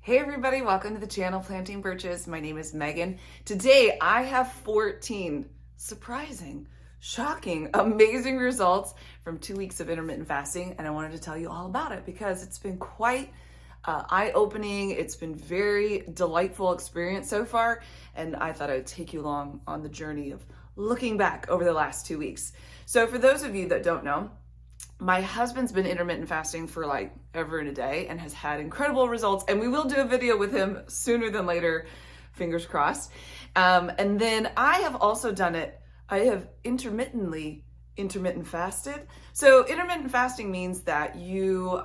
Hey everybody, welcome to the channel Planting Birches. My name is Megan. Today I have 14 surprising, shocking, amazing results from 2 weeks of intermittent fasting, and I wanted to tell you all about it because it's been quite eye-opening. It's been very delightful experience so far, and I thought I'd take you along on the journey of looking back over the last 2 weeks. So for those of you that don't know, my husband's been intermittent fasting for like ever and a day and has had incredible results. And we will do a video with him sooner than later, fingers crossed. And then I have also done it. I have intermittent fasted. So intermittent fasting means that you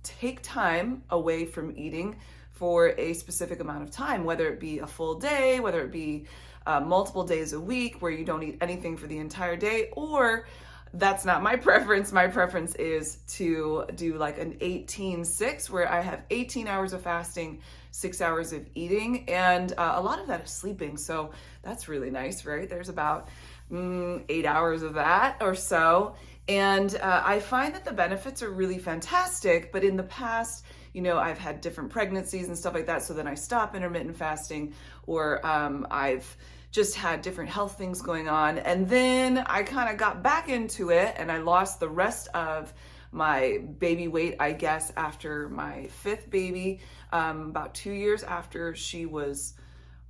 take time away from eating for a specific amount of time, whether it be a full day, whether it be multiple days a week where you don't eat anything for the entire day, or that's not my preference. My preference is to do like an 18-6 where I have 18 hours of fasting, 6 hours of eating, and a lot of that is sleeping. So that's really nice, right? There's about 8 hours of that or so. And I find that the benefits are really fantastic, but in the past, you know, I've had different pregnancies and stuff like that. So then I stop intermittent fasting, or I've just had different health things going on. And then I kind of got back into it and I lost the rest of my baby weight, I guess, after my 5th baby. About 2 years after she was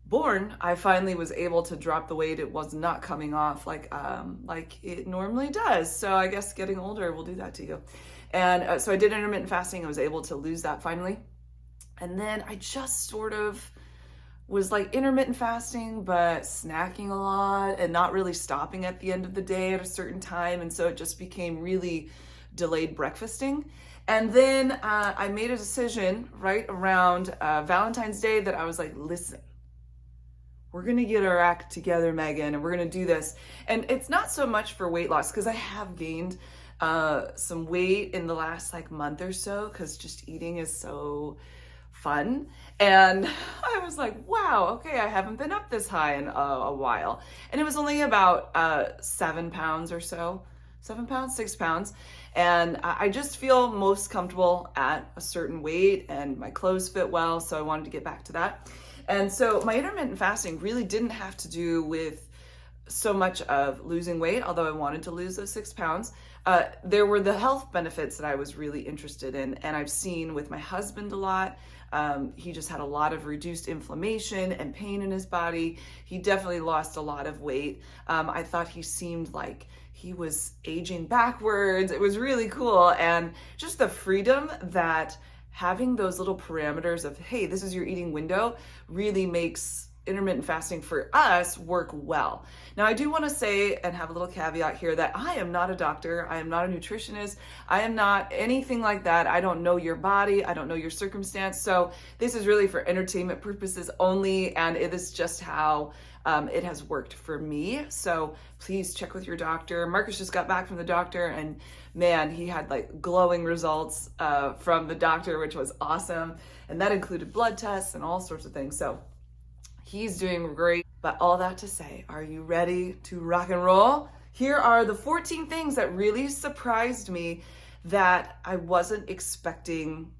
born, I finally was able to drop the weight. It was not coming off like it normally does. So I guess getting older will do that to you. And so I did intermittent fasting. I was able to lose that finally. And then I just sort of was like intermittent fasting, but snacking a lot and not really stopping at the end of the day at a certain time. And so it just became really delayed breakfasting. And then I made a decision right around Valentine's Day that I was like, listen, we're gonna get our act together, Megan, and we're gonna do this. And it's not so much for weight loss, because I have gained some weight in the last like month or so, because just eating is so fun. And I was like, wow, okay, I haven't been up this high in a while. And it was only about 7 pounds or so, 7 pounds, 6 pounds. And I just feel most comfortable at a certain weight and my clothes fit well. So I wanted to get back to that. And so my intermittent fasting really didn't have to do with so much of losing weight, although I wanted to lose those 6 pounds. There were the health benefits that I was really interested in, and I've seen with my husband a lot. He just had a lot of reduced inflammation and pain in his body. He definitely lost a lot of weight. I thought he seemed like he was aging backwards. It was really cool. And just the freedom that having those little parameters of, hey, this is your eating window, really makes intermittent fasting for us work well. Now, I do want to say and have a little caveat here that I am not a doctor. I am not a nutritionist. I am not anything like that. I don't know your body. I don't know your circumstance. So this is really for entertainment purposes only, and it is just how it has worked for me. So please check with your doctor. Marcus just got back from the doctor, and man, he had like glowing results from the doctor, which was awesome. And that included blood tests and all sorts of things. So he's doing great. But all that to say, are you ready to rock and roll? Here are the 14 things that really surprised me that I wasn't expecting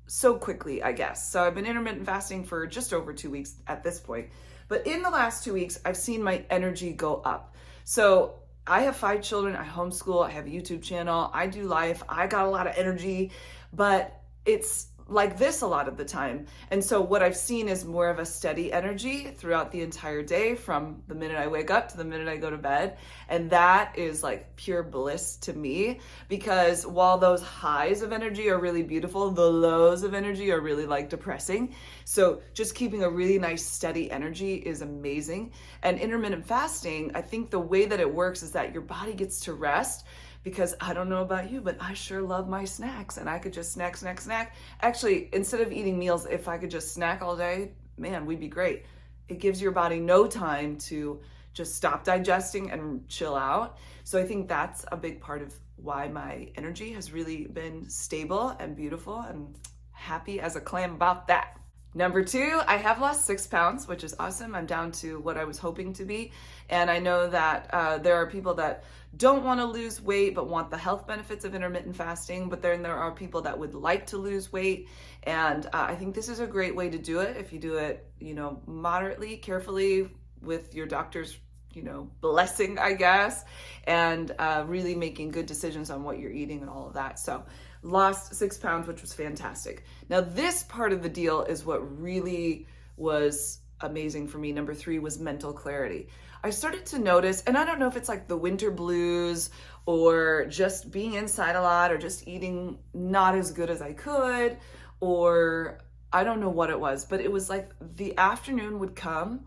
so quickly, I guess. So I've been intermittent fasting for just over 2 weeks at this point. But in the last 2 weeks, I've seen my energy go up. So I have 5 children, I homeschool, I have a YouTube channel, I do life, I got a lot of energy, but it's like this a lot of the time. And so what I've seen is more of a steady energy throughout the entire day, from the minute I wake up to the minute I go to bed. And that is like pure bliss to me, because while those highs of energy are really beautiful, the lows of energy are really like depressing. So just keeping a really nice steady energy is amazing. And intermittent fasting, I think the way that it works is that your body gets to rest. Because I don't know about you, but I sure love my snacks, and I could just snack. Actually, instead of eating meals, if I could just snack all day, man, we'd be great. It gives your body no time to just stop digesting and chill out. So I think that's a big part of why my energy has really been stable and beautiful, and happy as a clam about that. Number 2, I have lost 6 pounds, which is awesome. I'm down to what I was hoping to be. And I know that there are people that don't want to lose weight but want the health benefits of intermittent fasting. But then there are people that would like to lose weight. And I think this is a great way to do it if you do it, moderately, carefully, with your doctor's blessing, I guess, and really making good decisions on what you're eating and all of that. So lost 6 pounds, which was fantastic. Now, this part of the deal is what really was amazing for me. Number 3 was mental clarity. I started to notice, and I don't know if it's like the winter blues or just being inside a lot or just eating not as good as I could, or I don't know what it was, but it was like the afternoon would come.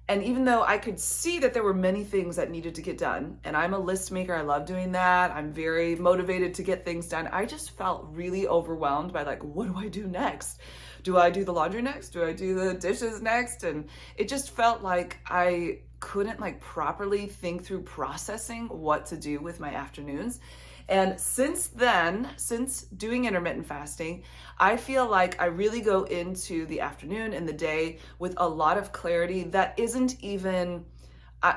And even though I could see that there were many things that needed to get done, and I'm a list maker, I love doing that, I'm very motivated to get things done, I just felt really overwhelmed by like, what do I do next? Do I do the laundry next? Do I do the dishes next? And it just felt like I couldn't like properly think through processing what to do with my afternoons. And since then, since doing intermittent fasting, I feel like I really go into the afternoon and the day with a lot of clarity that isn't even,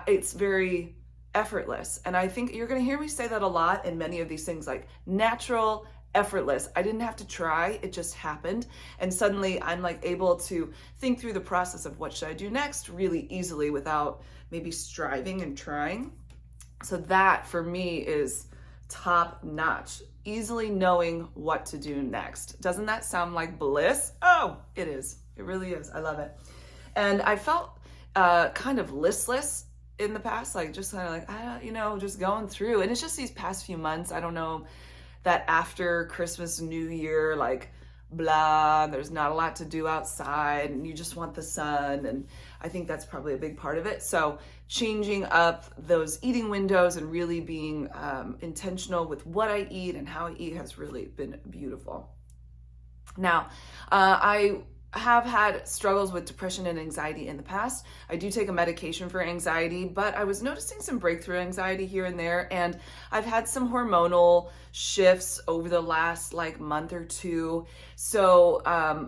it's very effortless. And I think you're going to hear me say that a lot in many of these things, like natural, effortless. I didn't have to try, it just happened. And suddenly I'm like able to think through the process of what should I do next really easily without maybe striving and trying. So that for me is top notch, easily knowing what to do next. Doesn't that sound like bliss? Oh, it is. It really is. I love it. And I felt kind of listless in the past, like just kind of like, just going through. And it's just these past few months, I don't know, that after Christmas, New Year, like blah, there's not a lot to do outside and you just want the sun. And I think that's probably a big part of it. So changing up those eating windows and really being intentional with what I eat and how I eat has really been beautiful. Now, I have had struggles with depression and anxiety in the past. I do take a medication for anxiety, but I was noticing some breakthrough anxiety here and there, and I've had some hormonal shifts over the last month or two. So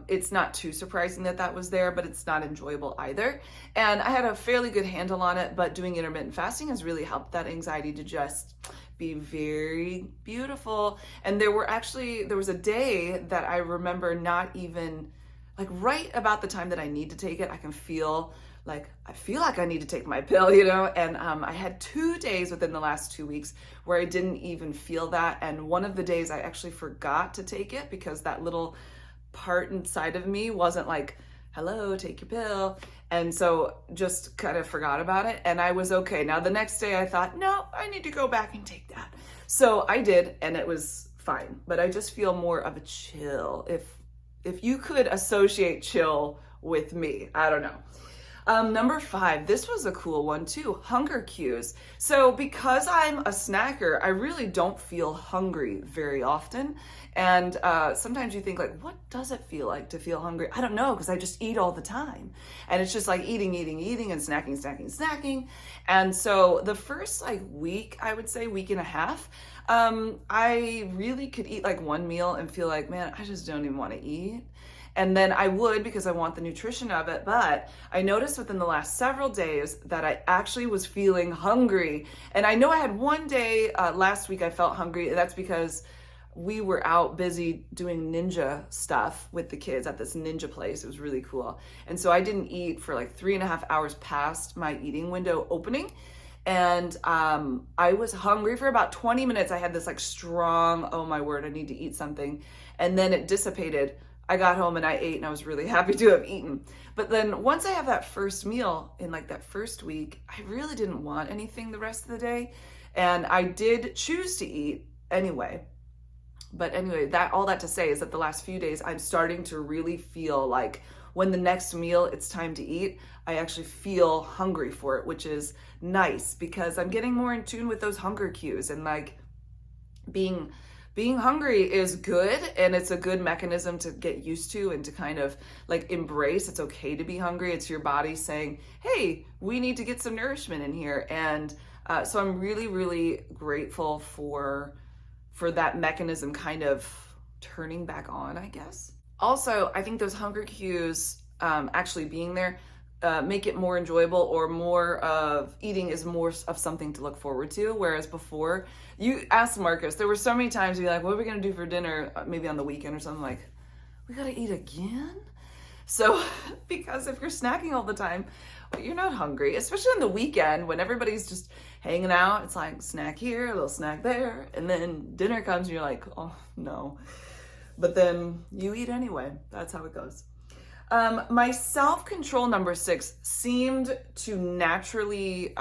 it's not too surprising that that was there, but it's not enjoyable either. And I had a fairly good handle on it, but doing intermittent fasting has really helped that anxiety to just be very beautiful. And there was a day that I remember not even, right about the time that I need to take it, I can feel like I need to take my pill, and I had 2 days within the last 2 weeks where I didn't even feel that. And one of the days I actually forgot to take it because that little part inside of me wasn't like, hello, take your pill. And so just kind of forgot about it, and I was okay. Now the next day I thought, no, I need to go back and take that. So I did, and it was fine. But I just feel more of a chill. If you could associate chill with me, I don't know. Number 5, this was a cool one too, hunger cues. So because I'm a snacker, I really don't feel hungry very often. And sometimes you think what does it feel like to feel hungry? I don't know, because I just eat all the time. And it's just like eating and snacking. And so the first week, I would say week and a half, I really could eat one meal and feel like, man, I just don't even want to eat. And then I would, because I want the nutrition of it. But I noticed within the last several days that I actually was feeling hungry. And I know I had one day last week I felt hungry. That's because we were out busy doing ninja stuff with the kids at this ninja place. It was really cool. And so I didn't eat for 3.5 hours past my eating window opening. And I was hungry for about 20 minutes. I had this strong, oh my word, I need to eat something. And then it dissipated. I got home and I ate, and I was really happy to have eaten. But then once I have that first meal in that first week, I really didn't want anything the rest of the day. And I did choose to eat anyway. But anyway, all that to say is that the last few days, I'm starting to really feel like when the next meal it's time to eat, I actually feel hungry for it, which is nice because I'm getting more in tune with those hunger cues. And being hungry is good, and it's a good mechanism to get used to and to kind of embrace. It's okay to be hungry. It's your body saying, hey, we need to get some nourishment in here. And so I'm really, really grateful for that mechanism kind of turning back on, I guess. Also, I think those hunger cues actually being there make it more enjoyable, or more of eating is more of something to look forward to. Whereas before, you asked Marcus, there were so many times he'd be like, what are we going to do for dinner? Maybe on the weekend or something, like, we got to eat again? So, because if you're snacking all the time, well, you're not hungry, especially on the weekend when everybody's just hanging out. It's like snack here, a little snack there, and then dinner comes and you're like, oh no. But then you eat anyway. That's how it goes. My self-control, number 6, seemed to naturally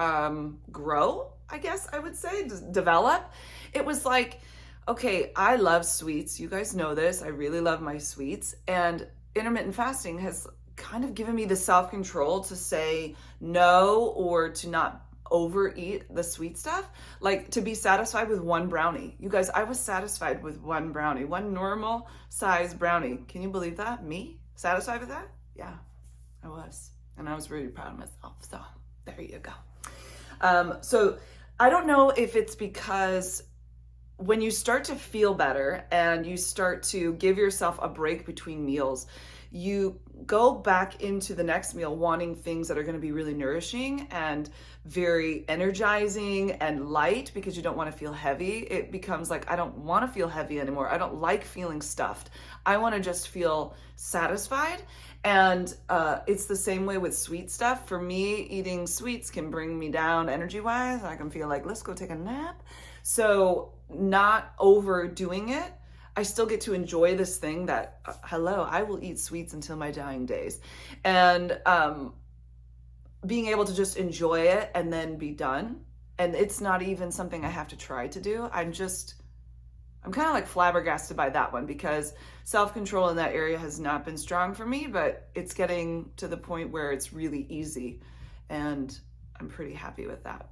grow, I guess I would say, develop. It was like, okay, I love sweets. You guys know this. I really love my sweets. And intermittent fasting has kind of given me the self-control to say no, or to not overeat the sweet stuff, like to be satisfied with one brownie. You guys, I was satisfied with one brownie, one normal size brownie. Can you believe that? Me? Satisfied with that? Yeah, I was. And I was really proud of myself. So there you go. So I don't know if it's because when you start to feel better and you start to give yourself a break between meals, you go back into the next meal wanting things that are going to be really nourishing and very energizing and light, because you don't want to feel heavy. It becomes like, I don't want to feel heavy anymore. I don't like feeling stuffed. I want to just feel satisfied. And it's the same way with sweet stuff. For me, eating sweets can bring me down energy-wise. I can feel like, let's go take a nap. So not overdoing it, I still get to enjoy this thing that, hello, I will eat sweets until my dying days. And being able to just enjoy it and then be done. And it's not even something I have to try to do. I'm kind of like flabbergasted by that one, because self-control in that area has not been strong for me, but it's getting to the point where it's really easy. And I'm pretty happy with that.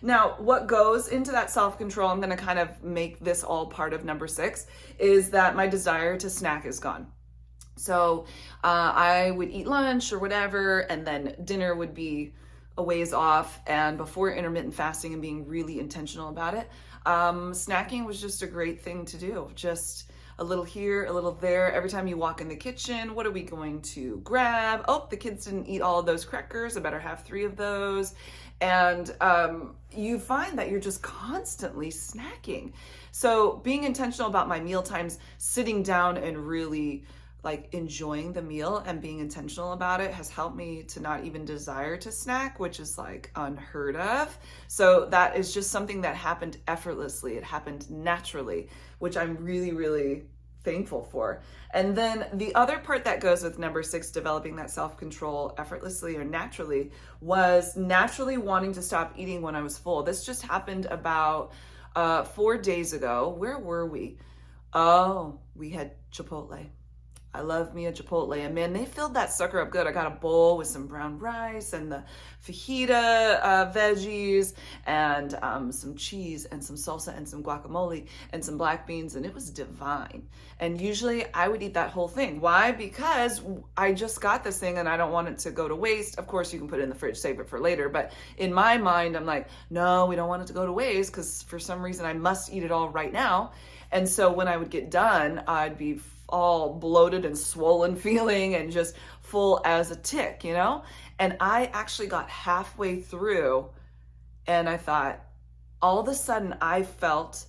Now, what goes into that self-control, I'm going to kind of make this all part of number 6, is that my desire to snack is gone. So I would eat lunch or whatever, and then dinner would be a ways off. And before intermittent fasting and being really intentional about it, snacking was just a great thing to do. Just a little here, a little there. Every time you walk in the kitchen, what are we going to grab? Oh, the kids didn't eat all of those crackers. I better have 3 of those. And you find that you're just constantly snacking. So being intentional about my meal times, sitting down and really like enjoying the meal and being intentional about it, has helped me to not even desire to snack, which is like unheard of. So that is just something that happened effortlessly. It happened naturally, which I'm really, really thankful for. And then the other part that goes with number 6, developing that self-control effortlessly or naturally, was naturally wanting to stop eating when I was full. This just happened about 4 days ago. Where were we? Oh, we had Chipotle. I love me a Chipotle, and man, they filled that sucker up good. I got a bowl with some brown rice and the fajita veggies and some cheese and some salsa and some guacamole and some black beans, and it was divine. And usually I would eat that whole thing. Why? Because I just got this thing and I don't want it to go to waste. Of course, you can put it in the fridge, save it for later. But in my mind, I'm like, no, we don't want it to go to waste, because for some reason I must eat it all right now. And so when I would get done, I'd be all bloated and swollen feeling and just full as a tick, you know? And I actually got halfway through and I thought, all of a sudden I felt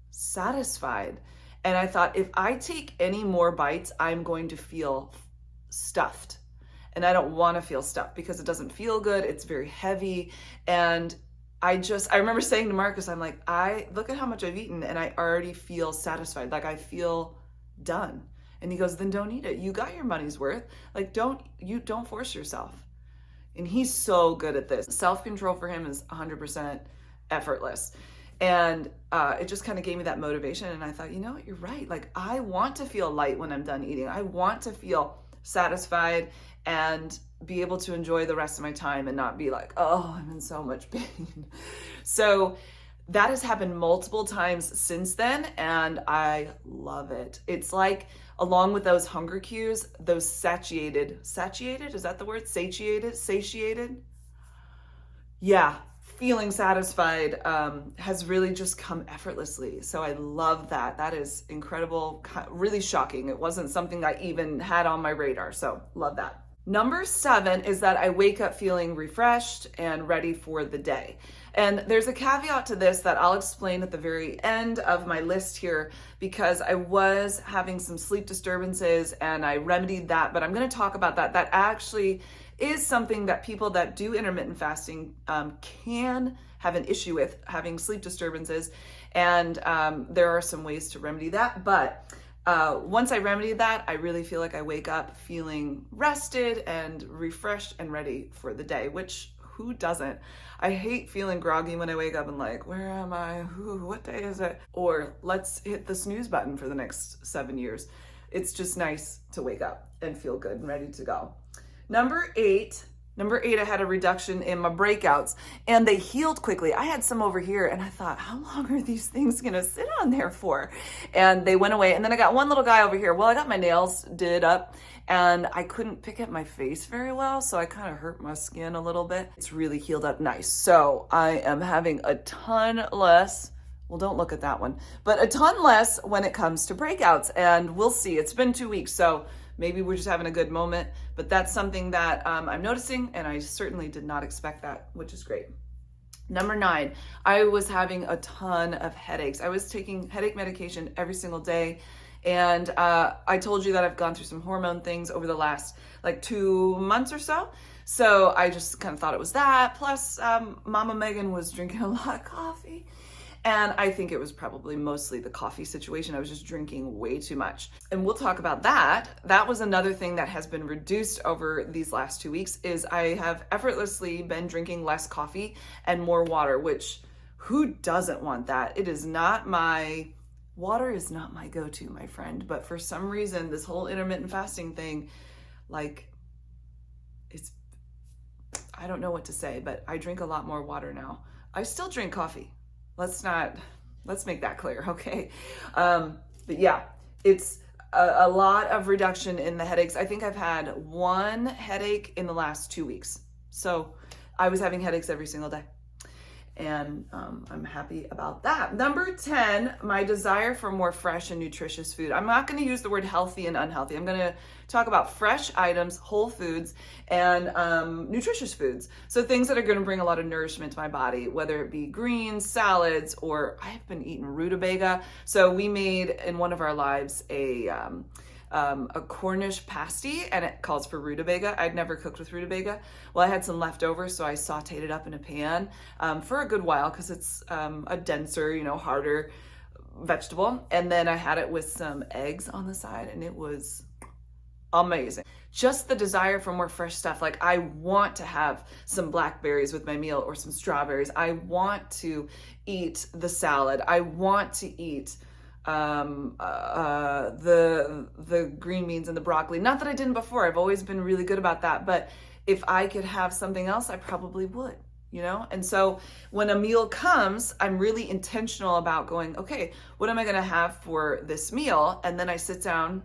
satisfied. And I thought, if I take any more bites, I'm going to feel stuffed. And I don't want to feel stuffed because it doesn't feel good. It's very heavy. And I remember saying to Marcus, I'm like, look at how much I've eaten and I already feel satisfied. Like I feel done. And he goes, then don't eat it. You got your money's worth. Like don't force yourself. And he's so good at this. Self-control for him is 100% effortless. And it just kind of gave me that motivation. And I thought, you know what, you're right. Like I want to feel light when I'm done eating. I want to feel satisfied and be able to enjoy the rest of my time and not be like, oh, I'm in so much pain. So that has happened multiple times since then, and I love it. It's like, along with those hunger cues, those satiated, is that the word? Satiated? Yeah, feeling satisfied has really just come effortlessly. So I love that. That is incredible, really shocking. It wasn't something I even had on my radar. So love that. Number 7 is that I wake up feeling refreshed and ready for the day. And there's a caveat to this that I'll explain at the very end of my list here, because I was having some sleep disturbances and I remedied that, but I'm going to talk about that. That actually is something that people that do intermittent fasting can have an issue with, having sleep disturbances. And there are some ways to remedy that. But once I remedy that, I really feel like I wake up feeling rested and refreshed and ready for the day, which who doesn't? I hate feeling groggy when I wake up and like, where am I? Ooh, what day is it? Or let's hit the snooze button for the next 7 years. It's just nice to wake up and feel good and ready to go. Number eight, I had a reduction in my breakouts and they healed quickly. I had some over here and I thought, how long are these things gonna sit on there for? And they went away. And then I got one little guy over here. Well, I got my nails did up and I couldn't pick at my face very well. So I kind of hurt my skin a little bit. It's really healed up nice. So I am having a ton less, well, don't look at that one, but a ton less when it comes to breakouts. And we'll see, it's been 2 weeks. So maybe we're just having a good moment, but that's something that I'm noticing, and I certainly did not expect that, which is great. Number 9, I was having a ton of headaches. I was taking headache medication every single day, and I told you that I've gone through some hormone things over the last like 2 months or so. So I just kind of thought it was that. Plus, Mama Meghan was drinking a lot of coffee. And I think it was probably mostly the coffee situation. I was just drinking way too much. And we'll talk about that. That was another thing that has been reduced over these last 2 weeks is I have effortlessly been drinking less coffee and more water, which who doesn't want that? Water is not my go-to, my friend. But for some reason, this whole intermittent fasting thing, like I don't know what to say, but I drink a lot more water now. I still drink coffee. Let's make that clear, okay? But yeah, it's a lot of reduction in the headaches. I think I've had 1 headache in the last 2 weeks. So I was having headaches every single day. And I'm happy about that. Number 10, my desire for more fresh and nutritious food. I'm not going to use the word healthy and unhealthy. I'm going to talk about fresh items, whole foods, and nutritious foods. So things that are going to bring a lot of nourishment to my body, whether it be greens, salads, or I've been eating rutabaga. So we made in one of our lives a Cornish pasty, and it calls for rutabaga. I'd never cooked with rutabaga. Well, I had some leftovers, so I sauteed it up in a pan for a good while because it's a denser, harder vegetable. And then I had it with some eggs on the side, and it was amazing. Just the desire for more fresh stuff. Like I want to have some blackberries with my meal or some strawberries. I want to eat the salad. I want to eat the green beans and the broccoli. Not that I didn't before. I've always been really good about that. But if I could have something else, I probably would, And so when a meal comes, I'm really intentional about going, okay, what am I going to have for this meal? And then I sit down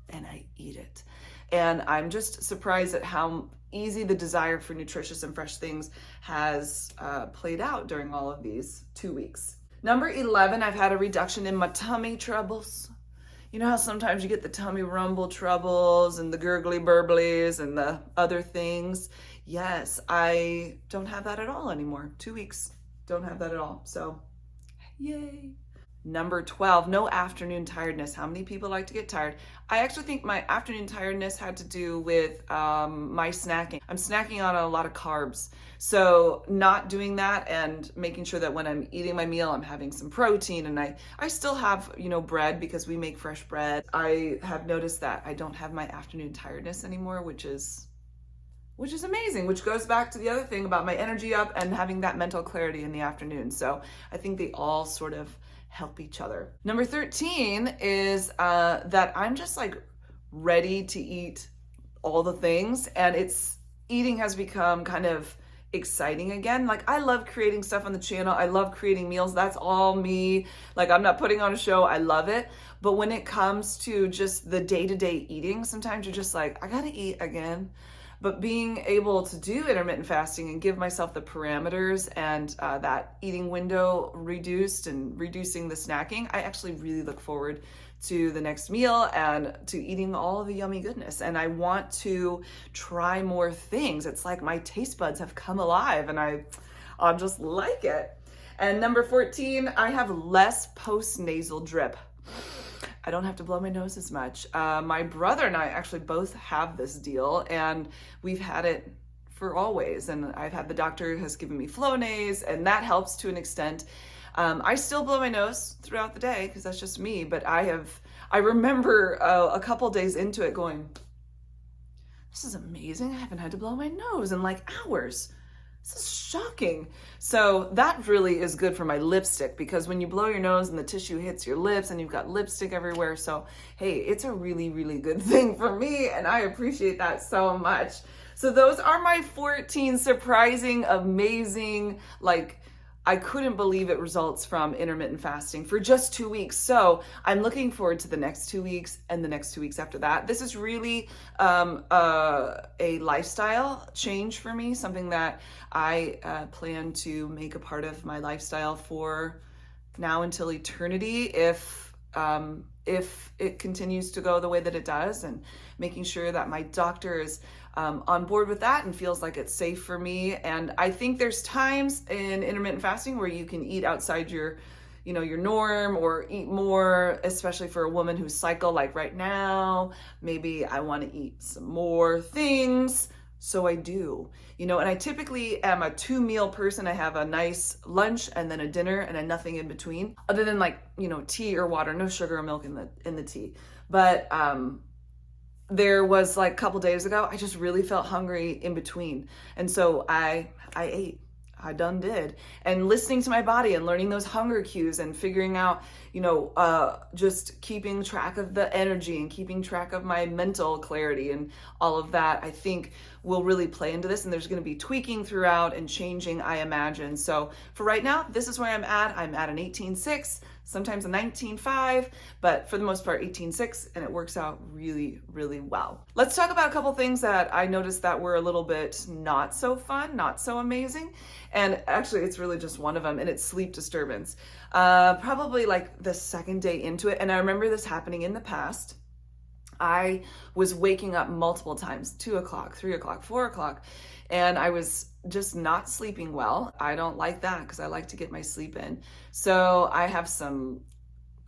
and I eat it. And I'm just surprised at how easy the desire for nutritious and fresh things has played out during all of these 2 weeks. Number 11, I've had a reduction in my tummy troubles. You know how sometimes you get the tummy rumble troubles and the gurgly burblies and the other things? Yes, I don't have that at all anymore. 2 weeks, don't have that at all. So, yay. Number 12, no afternoon tiredness. How many people like to get tired? I actually think my afternoon tiredness had to do with my snacking. I'm snacking on a lot of carbs. So not doing that and making sure that when I'm eating my meal, I'm having some protein, and I still have, bread because we make fresh bread. I have noticed that I don't have my afternoon tiredness anymore, which is amazing, which goes back to the other thing about my energy up and having that mental clarity in the afternoon. So I think they all sort of help each other. Number 13 is that I'm just like ready to eat all the things, and eating has become kind of exciting again. Like I love creating stuff on the channel. I love creating meals. That's all me. Like I'm not putting on a show. I love it. But when it comes to just the day-to-day eating, sometimes you're just like, I gotta eat again. But being able to do intermittent fasting and give myself the parameters and that eating window reduced and reducing the snacking, I actually really look forward to the next meal and to eating all of the yummy goodness. And I want to try more things. It's like my taste buds have come alive and I just like it. And number 14, I have less post-nasal drip. I don't have to blow my nose as much. My brother and I actually both have this deal, and we've had it for always. And I've had the doctor has given me Flonase, and that helps to an extent. I still blow my nose throughout the day because that's just me. But I remember a couple days into it going, this is amazing. I haven't had to blow my nose in like hours. This is shocking. So that really is good for my lipstick, because when you blow your nose and the tissue hits your lips and you've got lipstick everywhere. So, hey, it's a really, really good thing for me, and I appreciate that so much. So those are my 14 surprising, amazing, like, I couldn't believe it results from intermittent fasting for just 2 weeks. So I'm looking forward to the next 2 weeks and the next 2 weeks after that. This is really a lifestyle change for me, something that I plan to make a part of my lifestyle for now until eternity, if it continues to go the way that it does, and making sure that my doctor is on board with that and feels like it's safe for me. And I think there's times in intermittent fasting where you can eat outside your norm or eat more, especially for a woman who's cycle like right now. Maybe I want to eat some more things. So I do, and I typically am a 2-meal person. I have a nice lunch and then a dinner and a nothing in between, other than like, tea or water, no sugar or milk in the tea. But, there was like a couple days ago, I just really felt hungry in between. And so I ate. I done did. And listening to my body and learning those hunger cues and figuring out, just keeping track of the energy and keeping track of my mental clarity and all of that, I think will really play into this. And there's going to be tweaking throughout and changing, I imagine. So for right now, this is where I'm at. I'm at an 18.6, sometimes a 19.5, but for the most part, 18.6, and it works out really, really well. Let's talk about a couple things that I noticed that were a little bit not so fun, not so amazing. And actually, it's really just one of them, and it's sleep disturbance. Probably like the second day into it, and I remember this happening in the past. I was waking up multiple times, 2 o'clock, 3 o'clock, 4 o'clock, and I was just not sleeping well. I don't like that because I like to get my sleep in. So I have some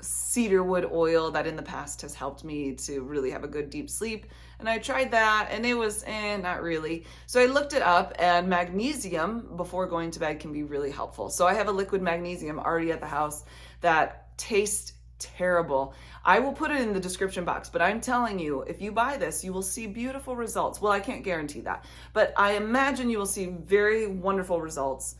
cedarwood oil that in the past has helped me to really have a good deep sleep. And I tried that and it was not really. So I looked it up, and magnesium before going to bed can be really helpful. So I have a liquid magnesium already at the house that tastes terrible. I will put it in the description box, but I'm telling you, if you buy this, you will see beautiful results. Well, I can't guarantee that, but I imagine you will see very wonderful results.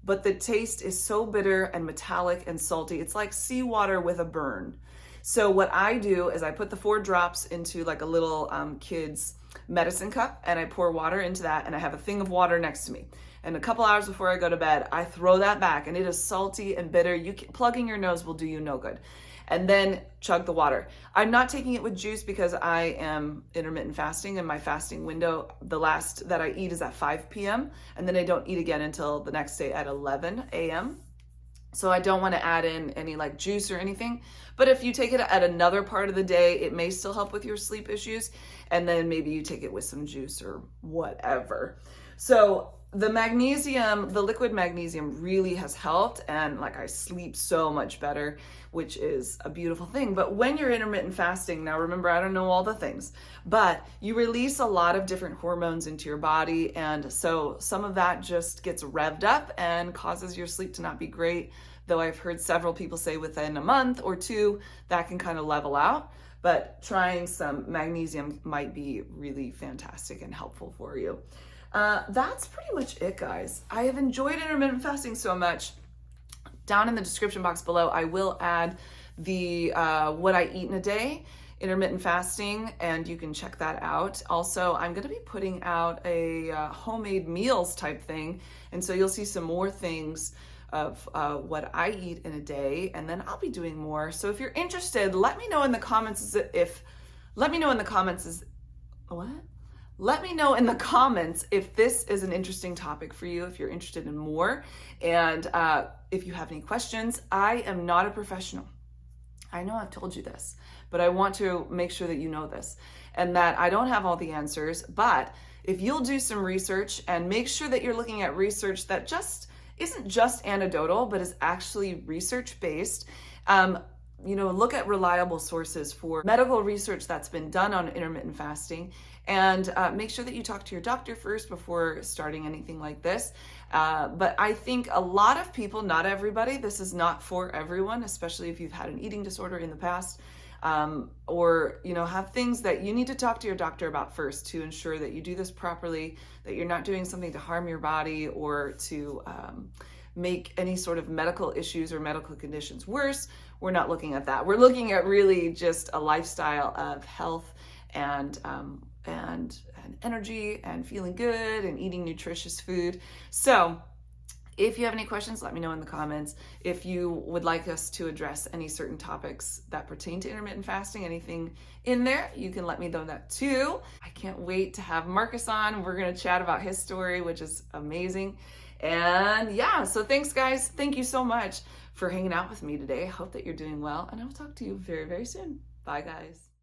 But the taste is so bitter and metallic and salty. It's like seawater with a burn. So what I do is I put the 4 drops into like a little kid's medicine cup, and I pour water into that, and I have a thing of water next to me. And a couple hours before I go to bed, I throw that back, and it is salty and bitter. Plugging your nose will do you no good. And then chug the water. I'm not taking it with juice because I am intermittent fasting, and my fasting window, the last that I eat is at 5 p.m. and then I don't eat again until the next day at 11 a.m. So I don't want to add in any like juice or anything. But if you take it at another part of the day, it may still help with your sleep issues. And then maybe you take it with some juice or whatever. So the magnesium, the liquid magnesium really has helped, and like I sleep so much better, which is a beautiful thing. But when you're intermittent fasting, now remember, I don't know all the things, but you release a lot of different hormones into your body, and so some of that just gets revved up and causes your sleep to not be great, though I've heard several people say within a month or 2 that can kind of level out. But trying some magnesium might be really fantastic and helpful for you. That's pretty much it, guys. I have enjoyed intermittent fasting so much. Down in the description box below, I will add the what I eat in a day, intermittent fasting, and you can check that out. Also, I'm going to be putting out a homemade meals type thing, and so you'll see some more things of what I eat in a day, and then I'll be doing more. So if you're interested, let me know in the comments Let me know in the comments if this is an interesting topic for you, if you're interested in more, and if you have any questions. I am not a professional. I know I've told you this, but I want to make sure that you know this, and that I don't have all the answers. But if you'll do some research and make sure that you're looking at research that just isn't just anecdotal, but is actually research-based, look at reliable sources for medical research that's been done on intermittent fasting, and make sure that you talk to your doctor first before starting anything like this. But I think a lot of people, not everybody, this is not for everyone, especially if you've had an eating disorder in the past, or have things that you need to talk to your doctor about first to ensure that you do this properly, that you're not doing something to harm your body or to make any sort of medical issues or medical conditions worse. We're not looking at that. We're looking at really just a lifestyle of health and energy and feeling good and eating nutritious food. So if you have any questions, let me know in the comments. If you would like us to address any certain topics that pertain to intermittent fasting, anything in there, you can let me know that too. I can't wait to have Marcus on. We're going to chat about his story, which is amazing. And yeah, so thanks guys. Thank you so much for hanging out with me today. I hope that you're doing well, and I will talk to you very, very soon. Bye guys.